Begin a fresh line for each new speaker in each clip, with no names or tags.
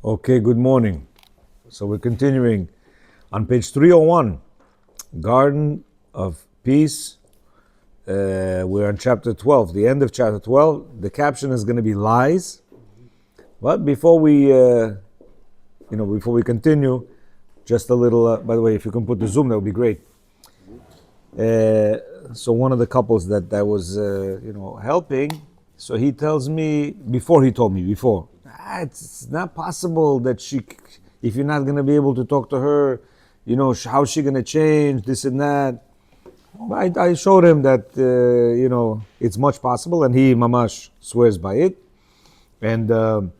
Okay, good morning. So we're continuing on page 301, Garden of Peace. We're on chapter 12, the end of chapter 12. The caption is going to be lies. But before we continue, just a little, by the way, if you can put the Zoom, that would be great. So one of the couples that was, helping, so he tells me, it's not possible that if you're not going to be able to talk to her, how's she going to change, this and that. I showed him that, it's much possible, and he, mamash, swears by it. And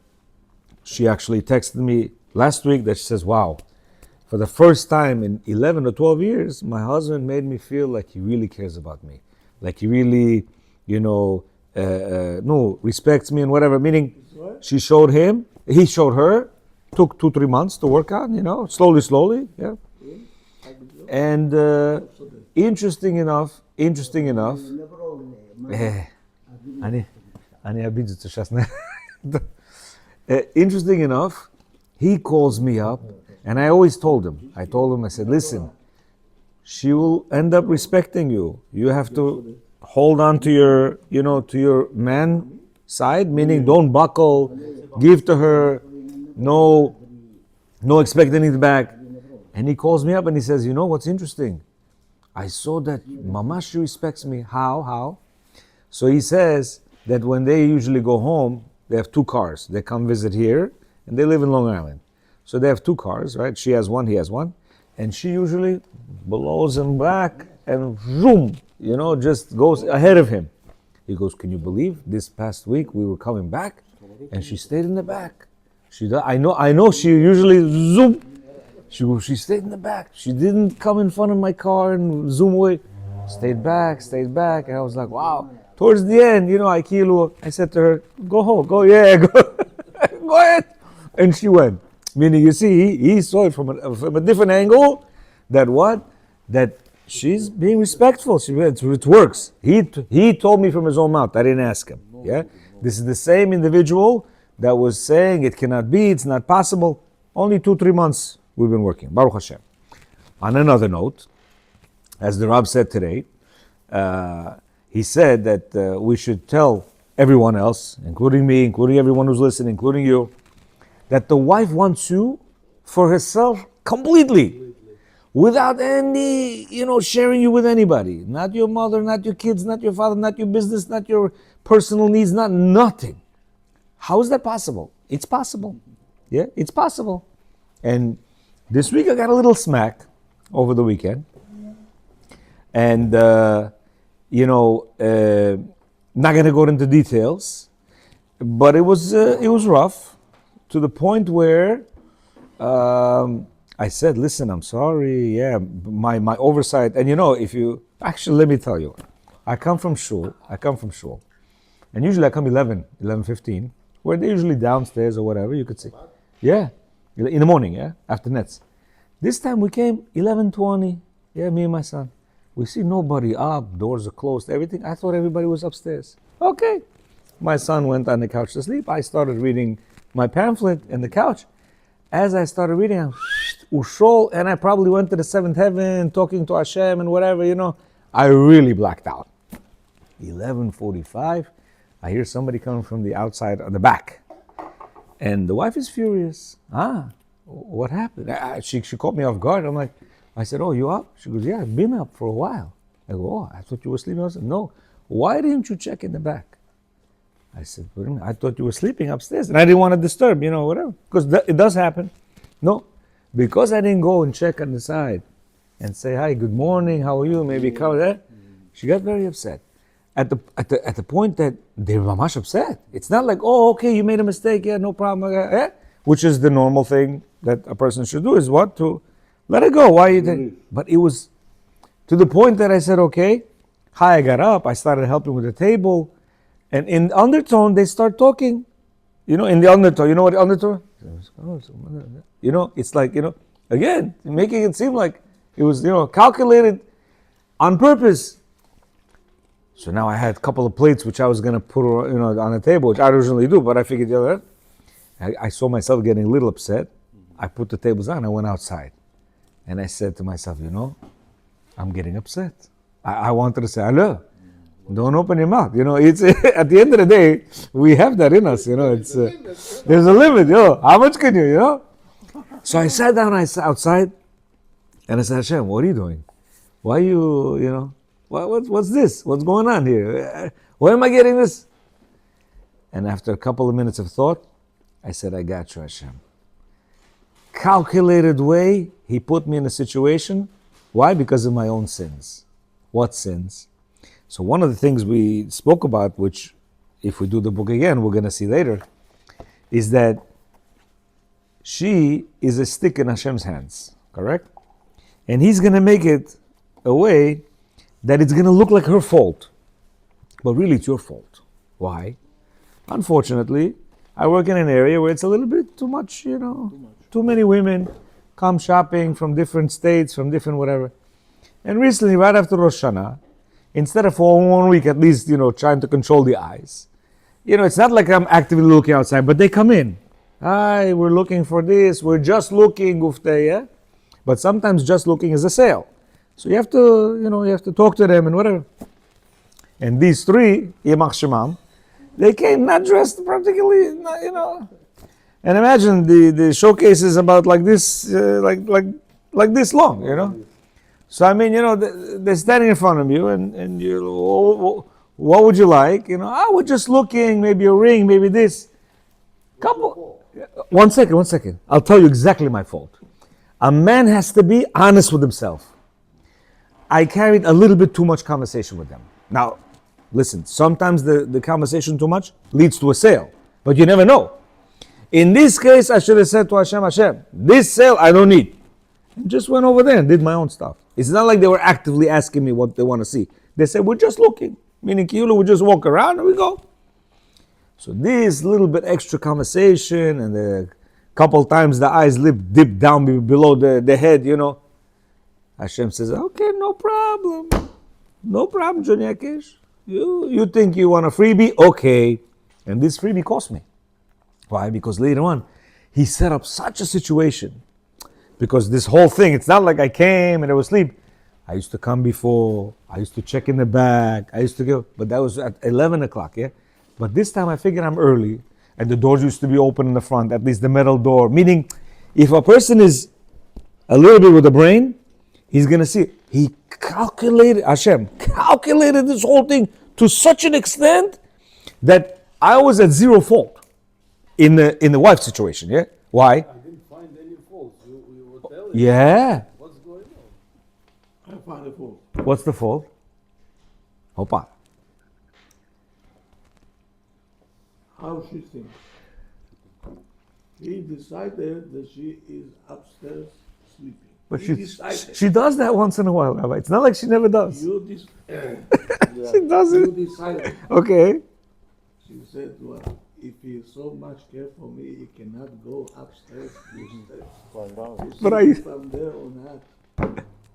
she actually texted me last week that she says, wow, for the first time in 11 or 12 years, my husband made me feel like he really cares about me. Like he really, respects me and whatever. Meaning, she showed him, he showed her, took 2-3 months to work on, slowly, yeah. And interesting enough, interesting enough, he calls me up, and I always told him, I said, listen, she will end up respecting you. You have to hold on to your man side, meaning don't buckle, give to her, no expect anything back. And he calls me up and he says, what's interesting? I saw that mamash respects me. How? So he says that when they usually go home, they have 2 cars. They come visit here, and they live in Long Island. So they have 2 cars, right? She has one, he has one. And she usually blows him back and zoom, just goes ahead of him. He goes, can you believe this past week we were coming back and she stayed in the back? I know she usually zoom. She stayed in the back. She didn't come in front of my car and zoom away. Stayed back. And I was like, wow. Towards the end, I said to her, go home, go ahead. And she went. Meaning, you see, he saw it from a different angle. That she's being respectful. It works. He told me from his own mouth. I didn't ask him. Yeah, this is the same individual that was saying it cannot be. It's not possible. Only 2-3 months we've been working. Baruch Hashem. On another note, as the Rab said today, he said that we should tell everyone else, including me, including everyone who's listening, including you, that the wife wants you for herself completely. Without any, sharing you with anybody. Not your mother, not your kids, not your father, not your business, not your personal needs, nothing. How is that possible? It's possible. Yeah, it's possible. And this week I got a little smack over the weekend. And, not going to go into details, but it was rough to the point where I said, listen, I'm sorry, yeah, my oversight. And let me tell you, I come from shul, and usually I come 11:15, where they're usually downstairs or whatever, you could see. Yeah, in the morning, yeah, after nets. This time we came 11:20, yeah, me and my son. We see nobody up, doors are closed, everything. I thought everybody was upstairs. Okay. My son went on the couch to sleep. I started reading my pamphlet in the couch. As I started reading, and I probably went to the 7th heaven, talking to Hashem and whatever, I really blacked out. 11:45, I hear somebody coming from the outside of the back. And the wife is furious. What happened? She caught me off guard. I said, oh, you up? She goes, yeah, I've been up for a while. I go, oh, I thought you were sleeping. I said, no. Why didn't you check in the back? I said, what do you mean? I thought you were sleeping upstairs. And I didn't want to disturb, whatever. Because it does happen. No. Because I didn't go and check on the side and say, hi, good morning, how are you? Maybe cover that. She got very upset. At the point that they were much upset. It's not like, oh, okay, you made a mistake. Yeah, no problem. Which is the normal thing that a person should do, is what? To let it go. Why you think? But it was to the point that I said, okay. I got up. I started helping with the table. And in undertone, they start talking. In the undertone. You know what the undertone? It's like, again, making it seem like it was, calculated on purpose. So now I had a couple of plates which I was going to put, on the table, which I usually do, but I figured, I saw myself getting a little upset. I put the tables down. I went outside. And I said to myself, I'm getting upset. I wanted to say, hello. Don't open your mouth. It's at the end of the day, we have that in us. It's there's a limit. How much can you? So I sat down. I sat outside, and I said, Hashem, what are you doing? Why you what's this? What's going on here? Why am I getting this? And after a couple of minutes of thought, I said, I got you, Hashem. Calculated way, He put me in a situation. Why? Because of my own sins. What sins? So one of the things we spoke about, which if we do the book again, we're going to see later, is that she is a stick in Hashem's hands, correct? And He's going to make it a way that it's going to look like her fault. But really it's your fault. Why? Unfortunately, I work in an area where it's a little bit too much, too many women come shopping from different states, from different whatever. And recently, right after Rosh Hashanah, instead of for 1 week at least, trying to control the eyes, it's not like I'm actively looking outside, but they come in. Hi, we're looking for this. We're just looking, ufte, yeah? But sometimes just looking is a sale. So you have to talk to them and whatever. And these three, Yemach Shemam, they came not dressed particularly, And imagine the showcase is about like this, like this long, So they're standing in front of you, and what would you like? We're just looking, maybe a ring, maybe this. One second. I'll tell you exactly my fault. A man has to be honest with himself. I carried a little bit too much conversation with them. Now, listen, sometimes the conversation too much leads to a sale, but you never know. In this case, I should have said to Hashem, this sale I don't need. And just went over there and did my own stuff. It's not like they were actively asking me what they want to see. They said, we're just looking. Meaning, Kiulu, we just walk around and we go. So this little bit extra conversation and a couple times the eyes dip down below the head, Hashem says, okay, no problem. No problem, Johnny Akish. You think you want a freebie? Okay. And this freebie cost me. Why? Because later on, He set up such a situation. Because this whole thing, it's not like I came and I was asleep. I used to come before, I used to check in the back, I used to go, but that was at 11 o'clock, yeah? But this time I figured I'm early, and the doors used to be open in the front, at least the metal door. Meaning, if a person is a little bit with a brain, he's going to see, Hashem calculated this whole thing to such an extent that I was at zero fault in the wife situation, yeah? Why?
I didn't find any faults. You were telling
Yeah.
what's going on. I found a fault.
What's the fault? Hopa.
How she thinks. He decided that she is upstairs sleeping.
But
He decided.
she does that once in a while, Rabbi. It's not like she never does. She does
You
it.
decided.
Okay.
She said, well, if he so much care for me, he cannot go upstairs.
But I-
from there on out.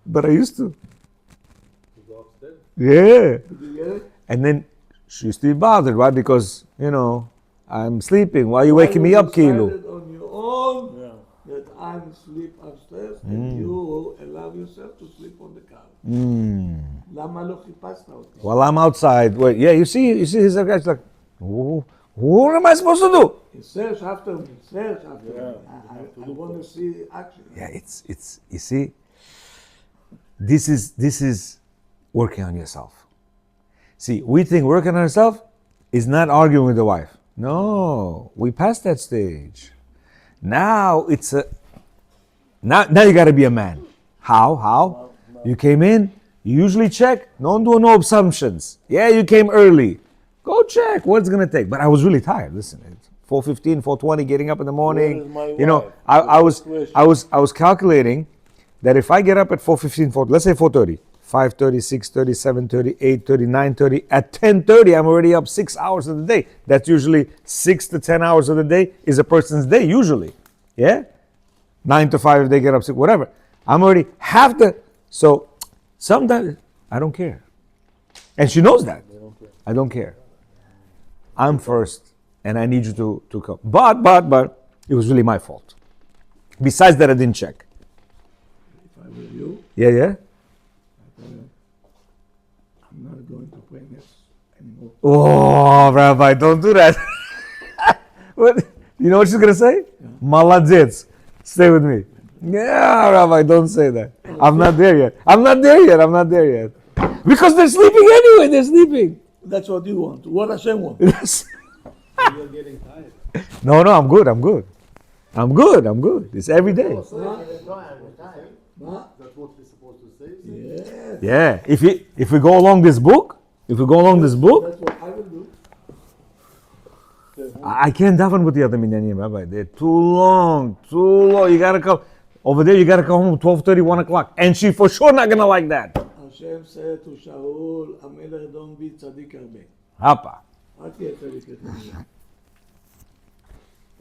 But I used to.
To go upstairs.
Yeah.
Did you get it?
And then she used to be bothered, right? Because, I'm sleeping. Why are you waking me up, Kilo?
decided on your own that I'm sleep upstairs and you allow yourself to sleep on the couch. למה לא חיפשת אותי?
While I'm outside. Wait, yeah, you see his guy's like, what am I supposed to do?
Search after me. Search after me. I want to see action.
Yeah, it's you see, this is working on yourself. See, we think working on ourselves is not arguing with the wife. No, we passed that stage. Now it's now you got to be a man. How? You came in. You usually check. Don't do no assumptions. Yeah, you came early. Go check. What's gonna take? But I was really tired. Listen, it's 4:15, 4:20, getting up in the morning. I was calculating that if I get up at 4:15, let's say 4:30. 5:30, 6:30, 7:30, 8:30, 9:30. At 10:30, I'm already up 6 hours of the day. That's usually 6 to 10 hours of the day is a person's day, usually. Yeah? 9 to 5 if they get up 6, whatever. I'm already half the... So, sometimes, I don't care. And she knows that. I don't care. I'm first, and I need you to come. But, it was really my fault. Besides that, I didn't check.
If I were you,
Yeah, yeah.
I tell him, I'm not going to pray next anymore.
Oh, Rabbi, don't do that. What? You know what she's gonna say? Maladets. Stay with me. Yeah, Rabbi, don't say that. I'm not there yet. I'm not there yet. I'm not there yet. Because they're sleeping anyway. They're sleeping.
That's what you want. What Hashem wants.
Yes.
You're getting tired.
No, I'm good. I'm good. I'm good. I'm good. It's every day.
Huh?
That's what we're supposed to say.
Yes.
Yeah. If we go along this book,
That's what I will do.
I can't daven with the other minyanim, Rabbi. They're too long. You gotta come over there. You gotta come home 12:30, 1 o'clock, and she for sure not gonna like that.
Hashem said to Shaul, המלך don't be צדיק הרבה.
Hapa.
אל תהיה צדיק יותר.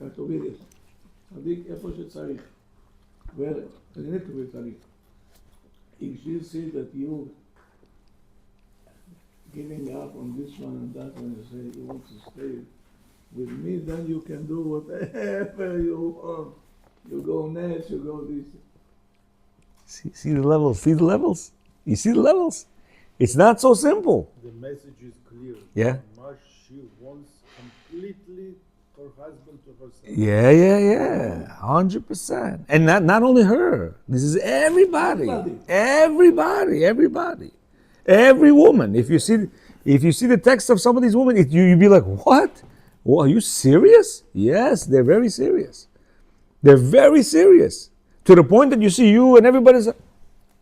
רק תוריד את זה. צדיק איפה שצריך. Where you need to be צדיק. If she sees that you giving up on this one and that one, you say you want to stay with me, then you can do whatever you want. You go next, you go this.
See the levels. See the levels. You see the levels. It's not so simple.
The message is clear.
Yeah.
Much she wants completely her husband to herself.
Yeah. 100%. And not only her. This is everybody. Everybody. Every woman. If you see the text of some of these women, you'd be like, what? Well, are you serious? Yes, they're very serious. They're very serious. To the point that you see you and everybody's like,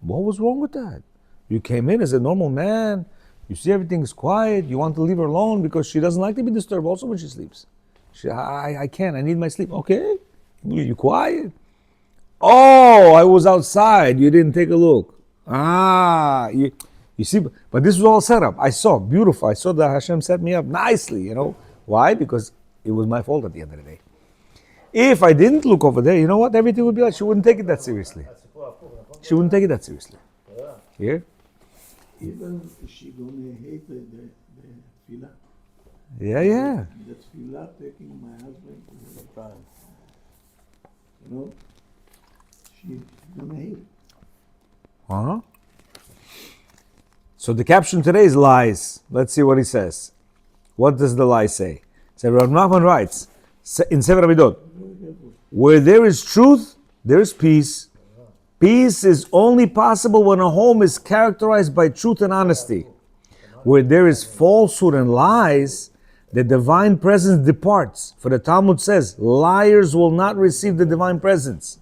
what was wrong with that? You came in as a normal man. You see everything's quiet. You want to leave her alone because she doesn't like to be disturbed also when she sleeps. I can't. I need my sleep. Okay. You quiet. Oh, I was outside. You didn't take a look. You see, but this was all set up. I saw, beautiful. I saw that Hashem set me up nicely, you know. Why? Because it was my fault at the end of the day. If I didn't look over there, you know what? Everything would be like, she wouldn't take it that seriously. She wouldn't take it that seriously. Here?
Even if she gonna hate the tefillah.
Yeah.
The tefillah taking my husband to the time. You know? She's gonna hate it.
Uh-huh. So the caption today is lies. Let's see what he says. What does the lie say? So Rav Nachman writes in Sefer Amidot, where there is truth, there is peace. Peace is only possible when a home is characterized by truth and honesty. Where there is falsehood and lies, the divine presence departs. For the Talmud says, liars will not receive the divine presence.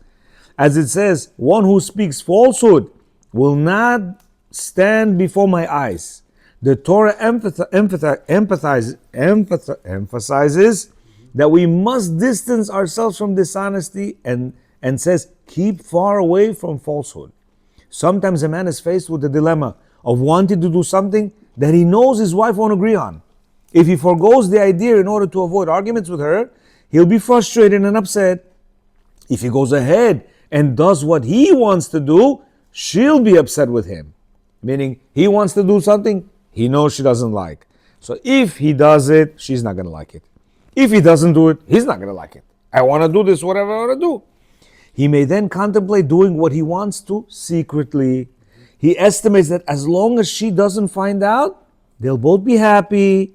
As it says, one who speaks falsehood will not stand before my eyes. The Torah emphasizes that we must distance ourselves from dishonesty and says, keep far away from falsehood. Sometimes a man is faced with the dilemma of wanting to do something that he knows his wife won't agree on. If he forgoes the idea in order to avoid arguments with her, he'll be frustrated and upset. If he goes ahead and does what he wants to do, she'll be upset with him. Meaning, he wants to do something he knows she doesn't like. So if he does it, she's not going to like it. If he doesn't do it, he's not going to like it. I want to do this, whatever I want to do. He may then contemplate doing what he wants to secretly. He estimates that as long as she doesn't find out, they'll both be happy.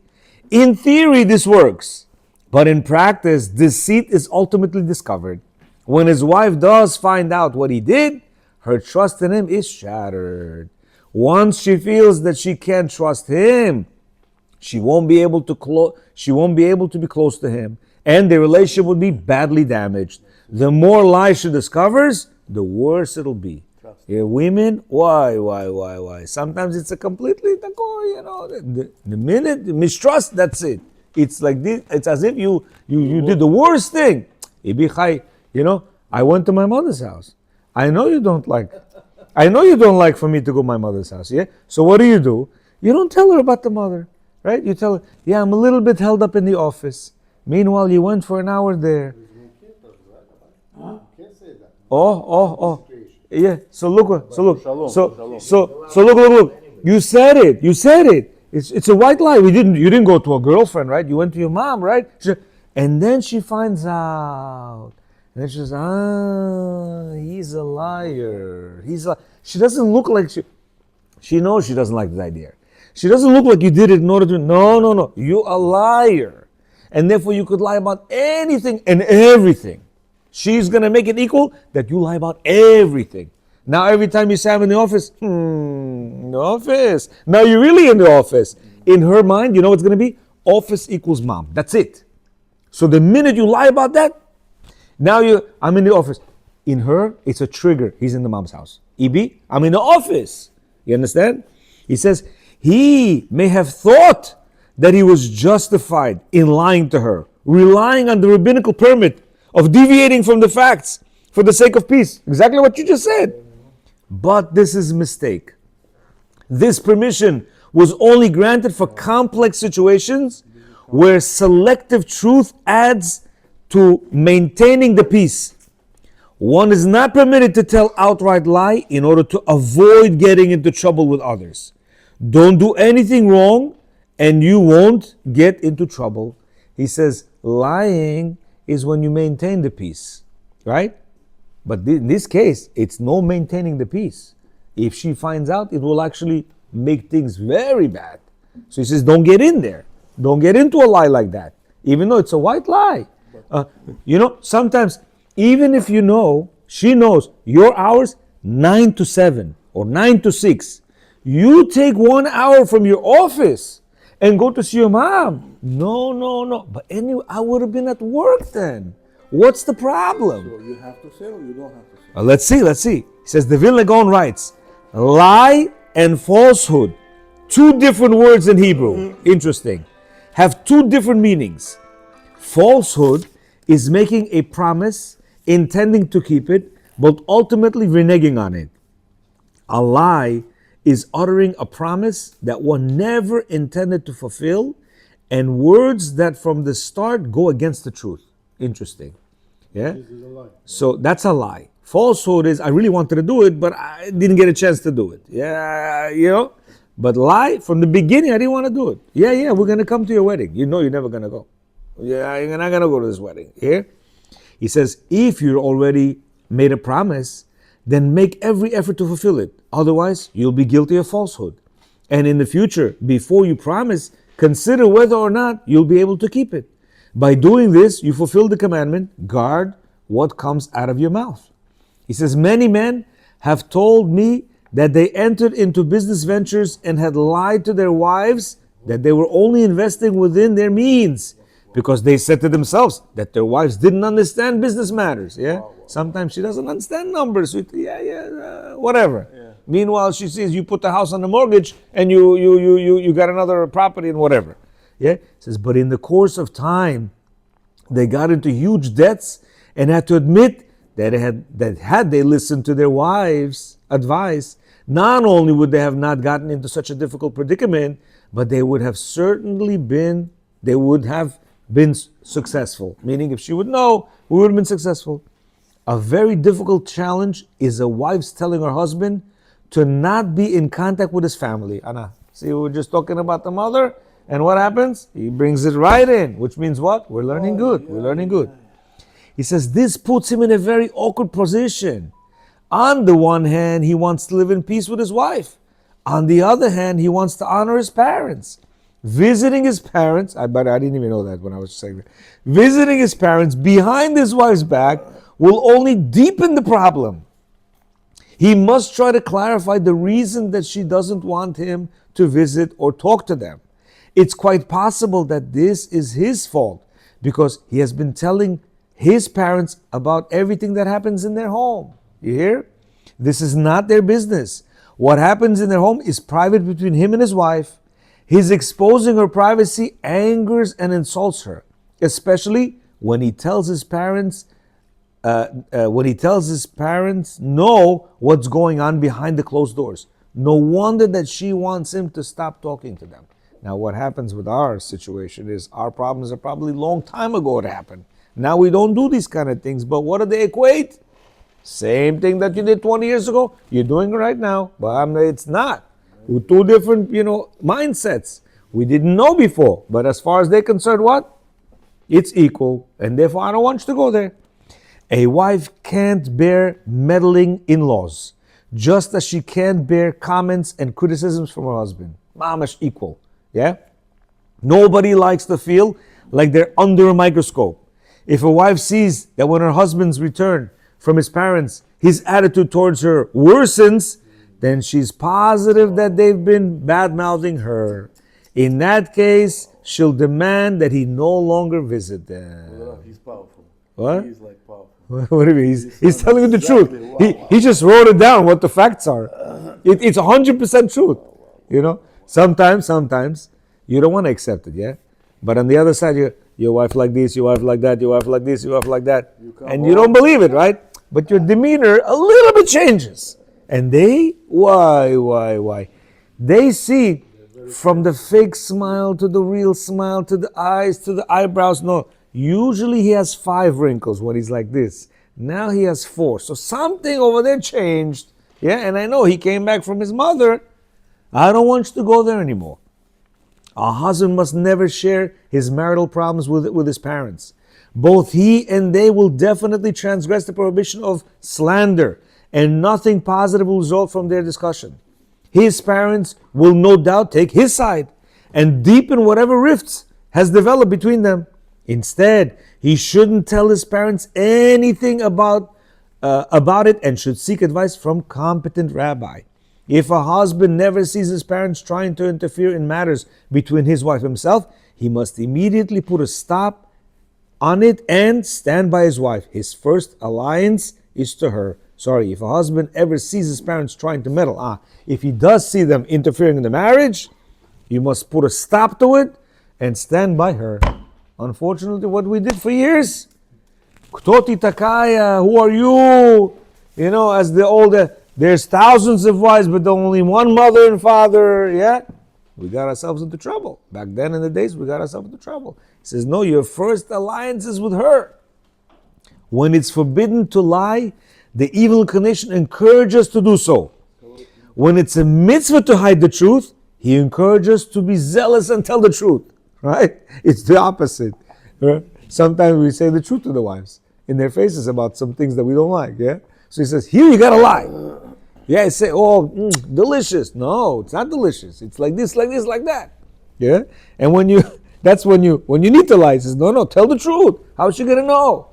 In theory, this works. But in practice, deceit is ultimately discovered. When his wife does find out what he did, her trust in him is shattered. Once she feels that she can't trust him, she won't be able to be close to him, and the relationship will be badly damaged. The more lies she discovers, the worse it'll be. Yeah, women, why? Sometimes it's a completely, the minute mistrust, that's it. It's like this. It's as if you did the worst thing. I went to my mother's house. I know you don't like for me to go to my mother's house. Yeah. So what do? You don't tell her about the mother, right? You tell her, yeah, I'm a little bit held up in the office. Meanwhile, you went for an hour there. Oh. Yeah. So look. So look. You said it. It's a white lie. You didn't go to a girlfriend, right? You went to your mom, right? And then she finds out And then she says, he's a liar. She doesn't look like she knows she doesn't like this idea. She doesn't look like you did it in order to, no. You a liar. And therefore you could lie about anything and everything. She's going to make it equal that you lie about everything. Now every time you say I'm in the office, the office. Now you're really in the office. In her mind, you know what's going to be? Office equals mom. That's it. So the minute you lie about that, now I'm in the office. In her, it's a trigger. He's in the mom's house. EB, I'm in the office. You understand? He says, he may have thought that he was justified in lying to her, relying on the rabbinical permit of deviating from the facts for the sake of peace. Exactly what you just said. But this is a mistake. This permission was only granted for complex situations where selective truth adds to maintaining the peace. One is not permitted to tell outright lie in order to avoid getting into trouble with others. Don't do anything wrong and you won't get into trouble. He says lying is when you maintain the peace, right? But in this case, it's no maintaining the peace. If she finds out, it will actually make things very bad. So he says, don't get in there. Don't get into a lie like that, even though it's a white lie. Sometimes, even if you know, she knows your hours 9 to 7 or 9 to 6. You take 1 hour from your office and go to see your mom. No. But anyway, I would have been at work then. What's the problem?
So you have to say or you don't have to say?
Let's see. He says, the Vilna Gaon writes, lie and falsehood, two different words in Hebrew, interesting, have two different meanings. Falsehood is making a promise, intending to keep it, but ultimately reneging on it. A lie is uttering a promise that one never intended to fulfill, and words that from the start go against the truth. Interesting. Yeah?
This is a lie.
So that's a lie. Falsehood is, I really wanted to do it, but I didn't get a chance to do it. Yeah, But lie, from the beginning, I didn't want to do it. Yeah, we're going to come to your wedding. You know you're never going to go. Yeah, you're not going to go to this wedding. Here, he says, if you already made a promise, then make every effort to fulfill it. Otherwise, you'll be guilty of falsehood. And in the future, before you promise, consider whether or not you'll be able to keep it. By doing this, you fulfill the commandment, guard what comes out of your mouth. He says, many men have told me that they entered into business ventures and had lied to their wives that they were only investing within their means because they said to themselves that their wives didn't understand business matters. Yeah, sometimes she doesn't understand numbers. Whatever. Yeah. Meanwhile, she sees you put the house on the mortgage and you got another property and whatever. Yeah, it says, but in the course of time, they got into huge debts and had to admit that had they listened to their wives' advice, not only would they have not gotten into such a difficult predicament, but they would have been successful. Meaning, if she would know, we would have been successful. A very difficult challenge is a wife's telling her husband to not be in contact with his family. Anna, see, we were just talking about the mother, and what happens? He brings it right in, which means what? We're learning good. We're learning good. He says this puts him in a very awkward position. On the one hand, he wants to live in peace with his wife. On the other hand, he wants to honor his parents. Visiting his parents, I didn't even know that when I was saying that. Visiting his parents behind his wife's back will only deepen the problem. He must try to clarify the reason that she doesn't want him to visit or talk to them. It's quite possible that this is his fault because he has been telling his parents about everything that happens in their home. You hear? This is not their business. What happens in their home is private between him and his wife. His exposing her privacy angers and insults her, especially when he tells his parents know what's going on behind the closed doors. No wonder that she wants him to stop talking to them. Now, what happens with our situation is our problems are probably a long time ago it happened. Now we don't do these kind of things, but what do they equate? Same thing that you did 20 years ago, you're doing it right now, but it's not. With two different, mindsets. We didn't know before, but as far as they're concerned, what? It's equal, and therefore I don't want you to go there. A wife can't bear meddling in-laws, just as she can't bear comments and criticisms from her husband. Mamash equal. Yeah? Nobody likes to feel like they're under a microscope. If a wife sees that when her husband's return from his parents, his attitude towards her worsens, then she's positive that they've been bad-mouthing her. In that case, she'll demand that he no longer visit them.
He's powerful.
What?
He's like powerful.
What do you mean? He's telling you the
Exactly.
truth.
Wow.
He just wrote it down what the facts are. It's 100% truth. You know, sometimes you don't want to accept it, yeah? But on the other side, your wife like this, your wife like that, your wife like this, your wife like that. And you don't believe it, right? But your demeanor a little bit changes. And they, why? They see from the fake smile to the real smile to the eyes to the eyebrows. No, usually he has 5 wrinkles when he's like this. Now he has 4. So something over there changed. Yeah, and I know he came back from his mother. I don't want you to go there anymore. A husband must never share his marital problems with his parents. Both he and they will definitely transgress the prohibition of slander, and nothing positive will result from their discussion. His parents will no doubt take his side and deepen whatever rifts has developed between them. Instead, he shouldn't tell his parents anything about it and should seek advice from competent rabbi. If a husband never sees his parents trying to interfere in matters between his wife and himself, he must immediately put a stop on it and stand by his wife. His first alliance is to her. Sorry, if a husband ever sees his parents trying to meddle, if he does see them interfering in the marriage, you must put a stop to it and stand by her. Unfortunately, what we did for years, Ktoti Takaya, who are you? You know, as the older, there's thousands of wives, but only one mother and father. Yeah, we got ourselves into trouble. Back then in the days, we got ourselves into trouble. He says, no, your first alliance is with her. When it's forbidden to lie, the evil inclination encourages us to do so. When it's a mitzvah to hide the truth, he encourages us to be zealous and tell the truth. Right? It's the opposite. Right? Sometimes we say the truth to the wives in their faces about some things that we don't like. Yeah. So he says, here you gotta lie. Yeah, I say, delicious. No, it's not delicious. It's like this, like that. Yeah? And when you need to lie, he says, no, tell the truth. How's she gonna know?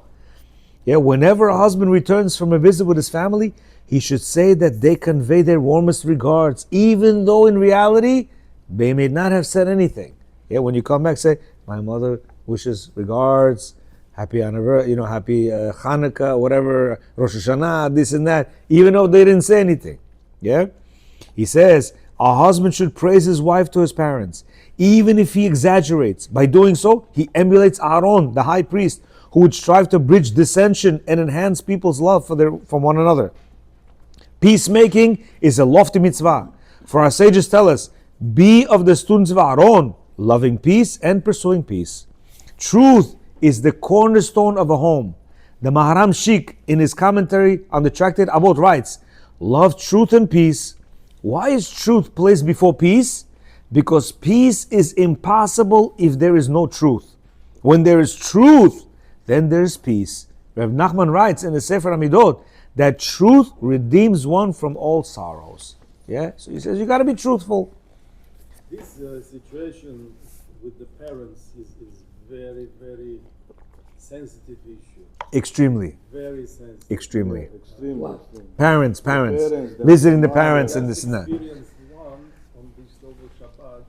Yeah, whenever a husband returns from a visit with his family, he should say that they convey their warmest regards, even though in reality, they may not have said anything. Yeah, when you come back, say, my mother wishes regards, happy anniversary, happy Hanukkah, whatever, Rosh Hashanah, this and that, even though they didn't say anything. Yeah? He says, a husband should praise his wife to his parents, even if he exaggerates. By doing so, he emulates Aaron, the high priest, who would strive to bridge dissension and enhance people's love from one another. Peacemaking is a lofty mitzvah. For our sages tell us, be of the students of Aaron, loving peace and pursuing peace. Truth is the cornerstone of a home. The Maharam Sheikh, in his commentary on the tractate Avot, writes, love truth and peace. Why is truth placed before peace? Because peace is impossible if there is no truth. When there is truth, then there is peace. Rav Nachman writes in the Sefer Amidot that truth redeems one from all sorrows. Yeah, so he says you got to be truthful.
This situation with the parents is very, very sensitive issue.
Extremely.
Very sensitive.
Extremely.
Extremely.
Parents,
Parents,
visiting the
the
parents
mom,
and this and that.
Experienced one on this Double Shabbat.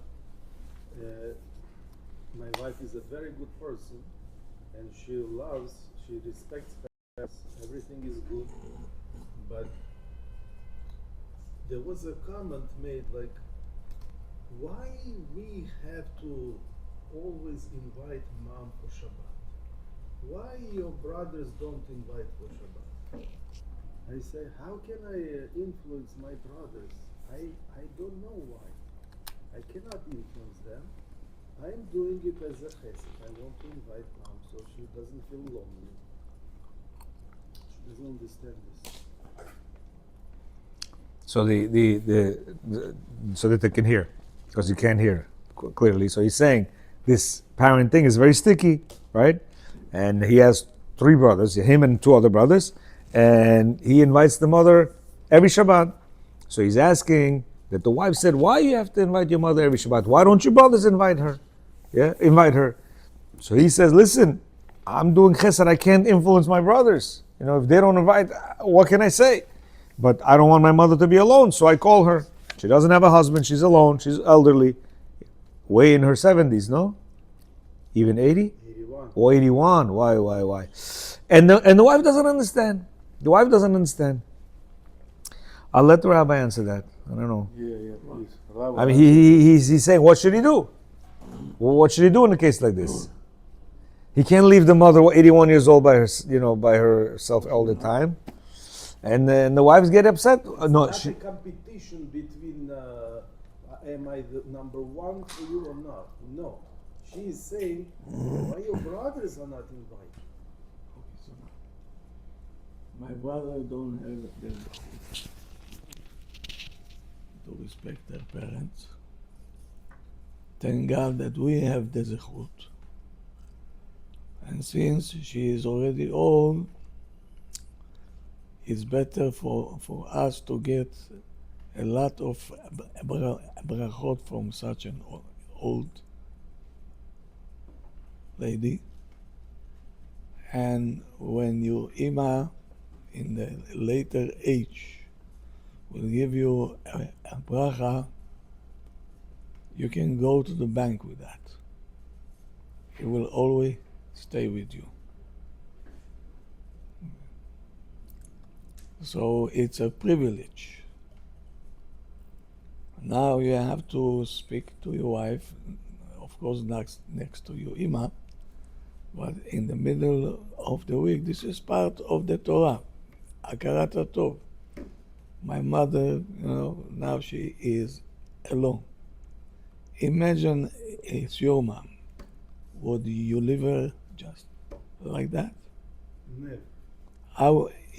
My wife is a very good person, and she respects parents. Everything is good, but there was a comment made like, why we have to always invite mom for Shabbat? Why your brothers don't invite for Shabbat? I say, how can I influence my brothers? I don't know why. I cannot influence them. I'm doing it as a chesed. I want to invite mom so she doesn't feel lonely. She doesn't understand this.
So so that they can hear, because you can't hear clearly. So he's saying this parent thing is very sticky, right? And he has 3 brothers, him and 2 other brothers, and he invites the mother every Shabbat. So he's asking that the wife said, why you have to invite your mother every Shabbat? Why don't your brothers invite her? Yeah, invite her. So he says, listen, I'm doing chesed, I can't influence my brothers. If they don't invite, what can I say? But I don't want my mother to be alone, so I call her. She doesn't have a husband, she's alone, she's elderly, way in her 70s, no? Even 80?
81.
Or 81, why? And the wife doesn't understand. The wife doesn't understand. I'll let the rabbi answer that. I don't know.
Yeah, please.
I mean, he's saying, what should he do? Well, what should he do in a case like this? He can't leave the mother 81 years old by her, by herself all the time. And then the wives get upset. No,
It's not a competition between am I the number one for you or not? No. She is saying, why your brothers are not invited?
Okay, so my brother don't have the to respect their parents. Thank God that we have the zechut. And since she is already old, it's better for us to get a lot of brachot from such an old lady. And when your ima in the later age will give you a bracha, you can go to the bank with that. It will always stay with you. So it's a privilege. Now you have to speak to your wife, of course next to your ima, but in the middle of the week, this is part of the Torah, Akarat HaTov. My mother, now she is alone. Imagine it's your mom. Would you leave her just like that?
Never.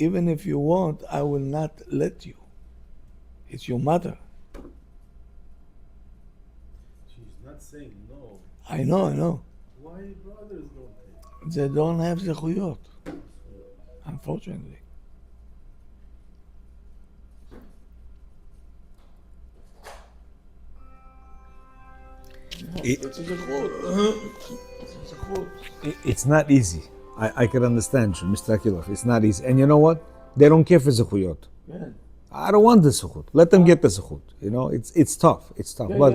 Even if you want, I will not let you. It's your mother.
She's not saying no.
I know.
Why brothers don't take?
They don't have zechuyot, unfortunately. It's a zechut. It's a zechut.
it's not easy. I can understand you, Mr. Akilov. It's not easy. And you know what? They don't care for zechuyot.
Yeah.
I don't want the zechut. Let them get the zechut. It's tough. It's tough. But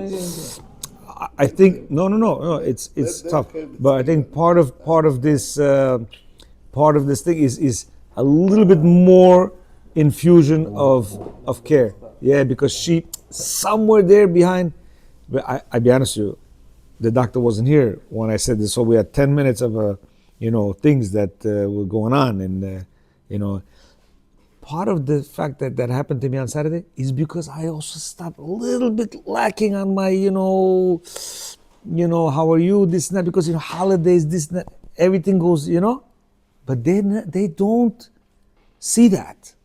I think no. It's tough. But I think part of this thing is a little bit more infusion of care. Yeah, because she somewhere there behind. But I be honest with you, the doctor wasn't here when I said this, so we had 10 minutes of things that were going on, and part of the fact that happened to me on Saturday is because I also stopped a little bit lacking on my, how are you, this and that, because holidays, this and that, everything goes, but they don't see that.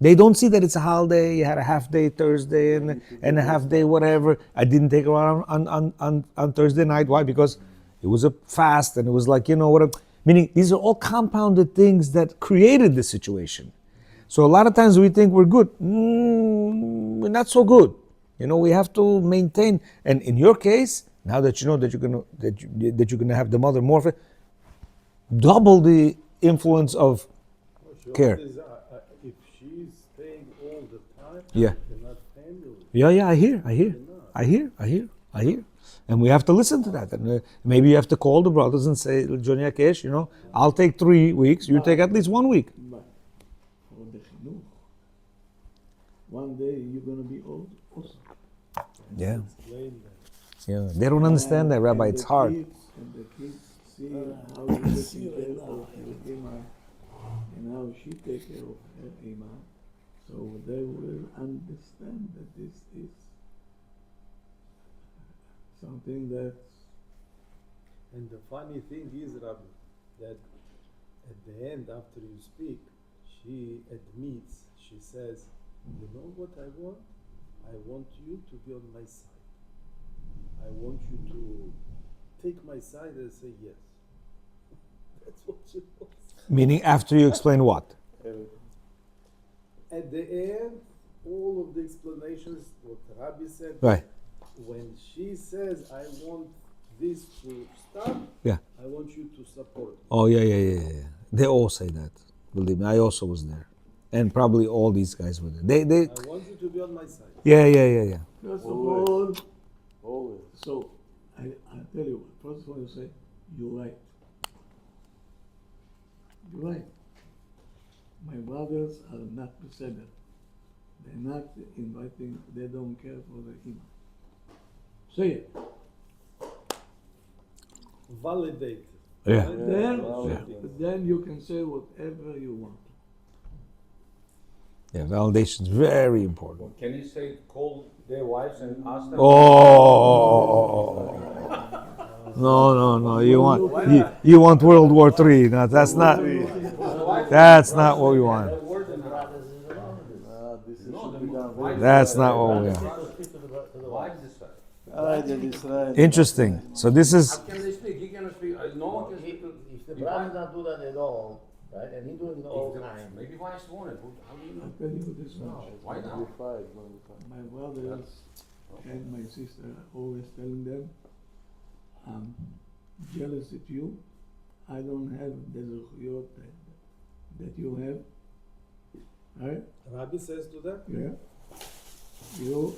They don't see that it's a holiday. You had a half day Thursday and a half day whatever. I didn't take her out on Thursday night. Why? Because it was a fast and it was like, whatever. Meaning these are all compounded things that created the situation. So a lot of times we think we're good. We're not so good. We have to maintain. And in your case, now that you know that you're gonna have the mother more, double the influence of care.
If she's staying all the time,
Yeah.
she cannot handle it.
Yeah, I hear. And we have to listen to that. And maybe you have to call the brothers and say, Johnny Akesh, I'll take 3 weeks, you take at least 1 week.
But for the chinuch, one day you're going to be old also.
Yeah.
Explain that.
Yeah. They don't understand that, Rabbi. It's hard.
And the kids see how you taking care of your ima and how she take care of her ima. So they will understand that this is something that
And the funny thing is, Rabbi, that at the end, after you speak, she admits, she says, you know what I want? I want you to be on my side. I want you to take my side and say yes. That's what she wants.
Meaning after you explain what?
At the end, all of the explanations, what Rabbi said,
Right.
when she says, I want this to stop,
Yeah.
I want you to support me.
Oh yeah. They all say that. Believe me, I also was there, and probably all these guys were there. They.
I want you to be on my side.
Yeah.
First of all,
Always.
so I tell you, first of all, you say, you're right. You're right. My brothers are not beseder. They're not inviting, they don't care for the imam. Say it.
Validate.
Yeah.
Then you can say whatever you want.
Yeah. Validation is very important.
Can you say call their wives and ask them?
Oh. No. You want World War III. No, that's not. That's not what we want. That's not what we want. Interesting. So this is.
Can they speak? He cannot speak. No one can speak.
If the brothers not do that at all, right, and he doing it all the time.
Maybe wives want it. How do you know?
I'll tell you this much.
Why not?
My brothers and my sister are always telling them, I'm jealous of you. I don't have the zuchiyot that you have. Right?
Rabbi says to them,
Yeah. You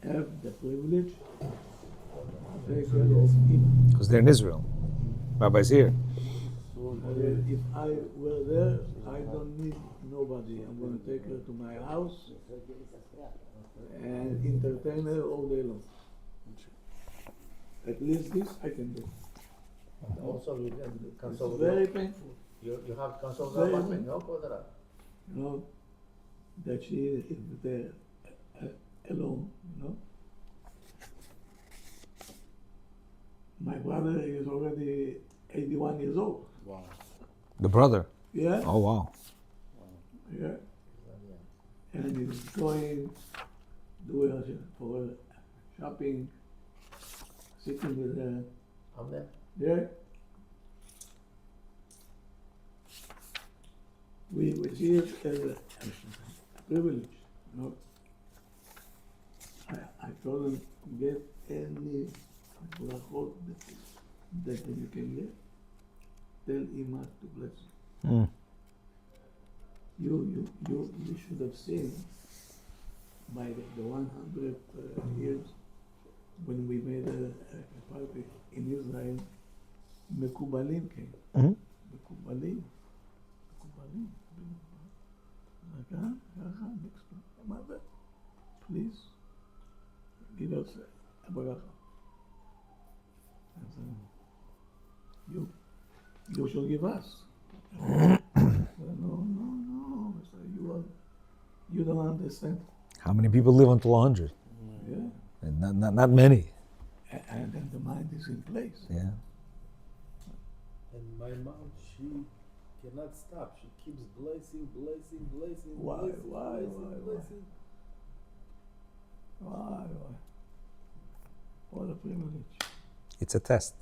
have the privilege to take care of him.
Because they're in Israel. Rabbi's here.
If I were there, I don't need nobody. I'm going to take her to my house and entertain her all day long. At least this I can do.
Also, you can
It's
consult.
very painful,
You have consult
Very
Rabbi,
painful.
no brother.
you know, that she is there alone, you know. My brother is already 81 years old.
The brother.
Yeah,
Oh wow.
yeah. And he's going for shopping, sitting with her.
I'm there.
Yeah. We see it as a privilege, you know. I told him, get any brachot that you can get. Tell Ima to bless
Mm.
you. You should have seen by the 100 years when we made a party in Israel, Mekubalim came.
Mhm.
Mekubalim. Kaka, next mother, please give us a bracha. I said, you should give us. I said, no. I said, you don't understand.
How many people live until 100?
Yeah.
And not many.
And then the mind is in place.
Yeah.
and my mom, she cannot stop. She keeps blessing.
Why?
blessing.
Why? What a privilege.
It's a test.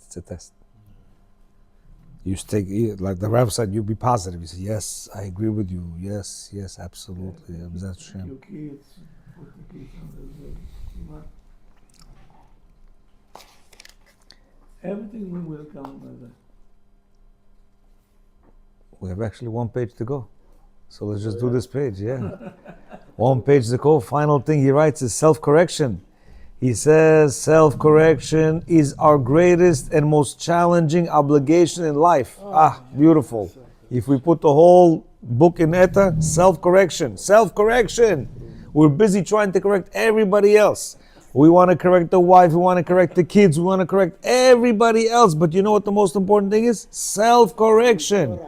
You take, like the Rav said, you be positive. You say, yes, I agree with you. Yes, absolutely. That's shame.
Your kids, put the kids on the mat. Everything will come by that.
We have actually one page to go. So let's just do this page, yeah. One page to go. Final thing he writes is self-correction. He says self-correction is our greatest and most challenging obligation in life. Beautiful. If we put the whole book in ETA, self-correction. We're busy trying to correct everybody else. We want to correct the wife, we want to correct the kids, we want to correct everybody else. But you know what the most important thing is? Self-correction.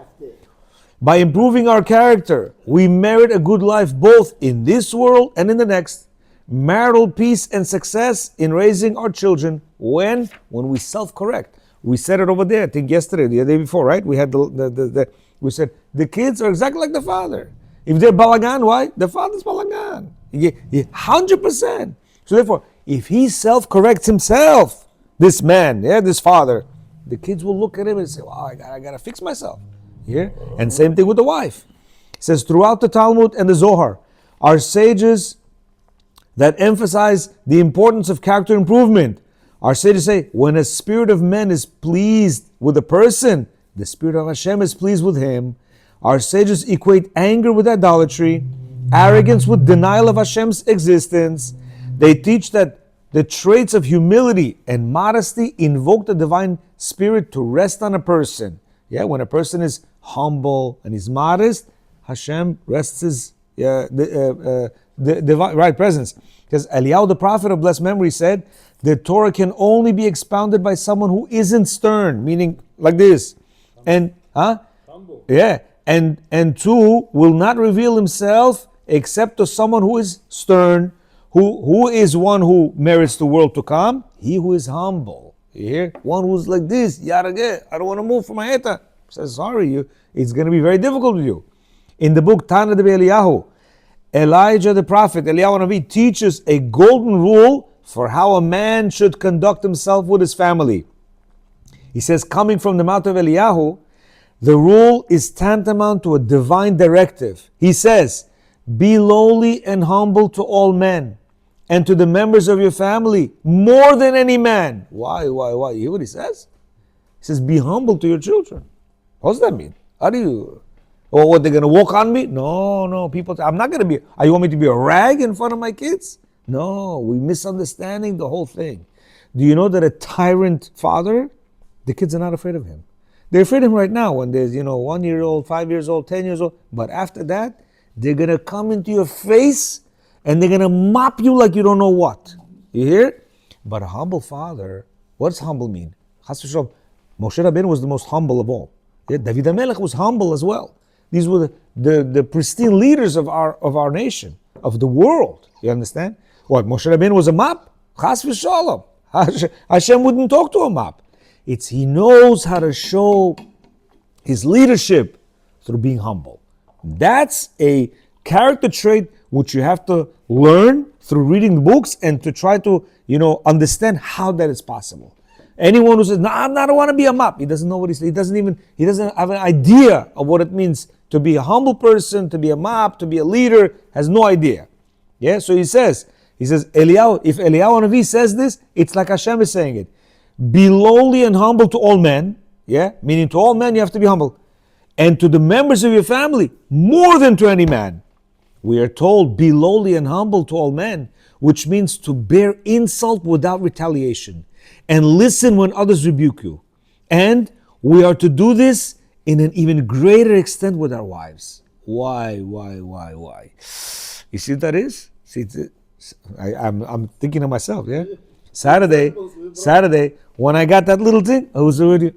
By improving our character, we merit a good life both in this world and in the next. Marital peace and success in raising our children when we self-correct. We said it over there, I think yesterday, the day before, right? We had we said the kids are exactly like the father. If they're balagan, why? The father's balagan. 100%. So therefore, if he self-corrects himself, this man, this father, the kids will look at him and say, wow, I gotta fix myself. Here, and same thing with the wife. It says throughout the Talmud and the Zohar, our sages that emphasize the importance of character improvement. Our sages say, when a spirit of man is pleased with a person, the spirit of Hashem is pleased with him. Our sages equate anger with idolatry, arrogance with denial of Hashem's existence. They teach that the traits of humility and modesty invoke the divine spirit to rest on a person. Yeah, when a person is humble and he's modest, Hashem rests his the divine right presence. Because Eliyahu the prophet of blessed memory said, the Torah can only be expounded by someone who isn't stern, meaning like this. And
Humble.
yeah, and two, will not reveal himself except to someone who is stern. Who is one who merits the world to come? He who is humble. You hear? One who's like this, Yarageh, I don't want to move from my heta. Says, sorry, it's going to be very difficult with you. In the book Tana de Eliyahu, Elijah the prophet, Eliyahu Navi, teaches a golden rule for how a man should conduct himself with his family. He says, coming from the mouth of Eliyahu, the rule is tantamount to a divine directive. He says, be lowly and humble to all men, and to the members of your family, more than any man. Why? You hear what he says? He says, be humble to your children. What does that mean? How do you... Or what, they're going to walk on me? No, people... I'm not going to be... You want me to be a rag in front of my kids? No, we're misunderstanding the whole thing. Do you know that a tyrant father, the kids are not afraid of him? They're afraid of him right now when there's, 1 year old, 5 years old, 10 years old. But after that, they're going to come into your face and they're going to mop you like you don't know what. You hear? But a humble father, what does humble mean? Chas v'shalom, Moshe Rabbeinu was the most humble of all. Yeah, David HaMelech was humble as well. These were the pristine leaders of our nation, of the world. You understand? What, Moshe Rabbeinu was a mop? Chas v'shalom. Hashem wouldn't talk to a mop. It's he knows how to show his leadership through being humble. That's a character trait which you have to learn through reading the books and to try to, understand how that is possible. Anyone who says, "No, I don't want to be a mop," he doesn't know what he's saying. He doesn't have an idea of what it means to be a humble person, to be a mop, to be a leader, has no idea. Yeah, so he says, Eliyahu, if Eliyahu Navi says this, it's like Hashem is saying it. Be lowly and humble to all men. Yeah, meaning to all men you have to be humble. And to the members of your family, more than to any man. We are told, be lowly and humble to all men, which means to bear insult without retaliation and listen when others rebuke you. And we are to do this in an even greater extent with our wives. Why? You see what that is? See, I'm thinking of myself, yeah? Saturday, when I got that little thing, I was already,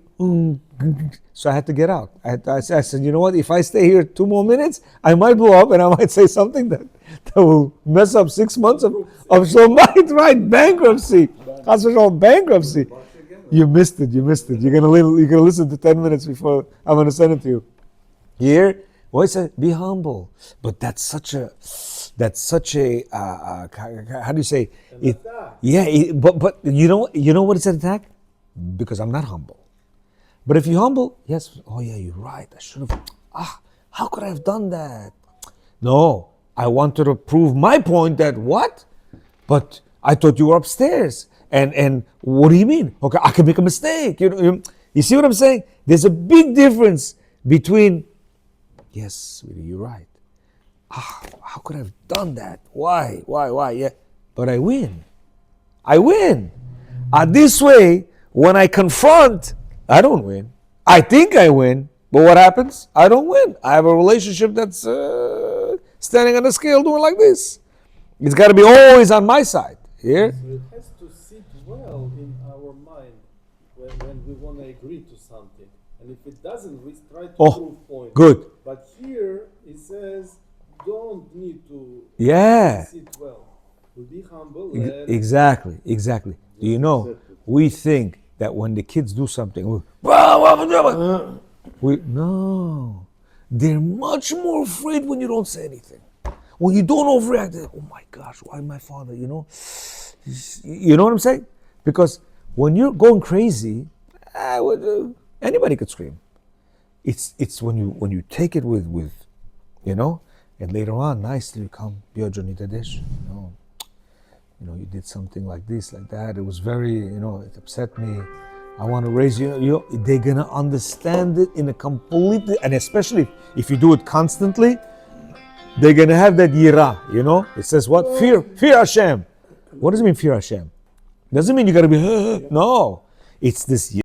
so I had to get out. I said, you know what? If I stay here 2 more minutes, I might blow up and I might say something that will mess up 6 months of so much, right? Bankruptcy. Bankruptcy. You missed it. You're gonna listen to 10 minutes before I'm gonna send it to you. Here, what it said, be humble. But that's such a how do you say it? Yeah, but you know what it's an attack? Because I'm not humble. But if you're humble, yes, oh yeah, you're right. I should have. How could I have done that? No, I wanted to prove my point that what? But I thought you were upstairs. And what do you mean? Okay, I can make a mistake. You see what I'm saying? There's a big difference between, yes, sweetie, you're right. How could I have done that? Why? Yeah, but I win. This way, when I confront, I don't win. I think I win, but what happens? I don't win. I have a relationship that's standing on the scale doing like this. It's got to be always on my side. Here.
So it has to sit well in our mind when we want to agree to something. And if it doesn't, we try to prove points.
Good.
But here it says, don't need to sit well. To be humble.
Exactly. Do you know, we think that when the kids do something, no. They're much more afraid when you don't say anything. When you don't overreact, oh my gosh, why my father, You know what I'm saying? Because when you're going crazy, anybody could scream. it's when you take it with you know, and later on nicely you come, Johnny Dadesh, you know, you did something like this, like that. It was very, you know, it upset me. I want to raise you. They're gonna understand it in a completely, and especially if you do it constantly, they're gonna have that yira. You know, it says what? Fear Hashem. What does it mean, fear Hashem? Doesn't mean you gotta be no. It's this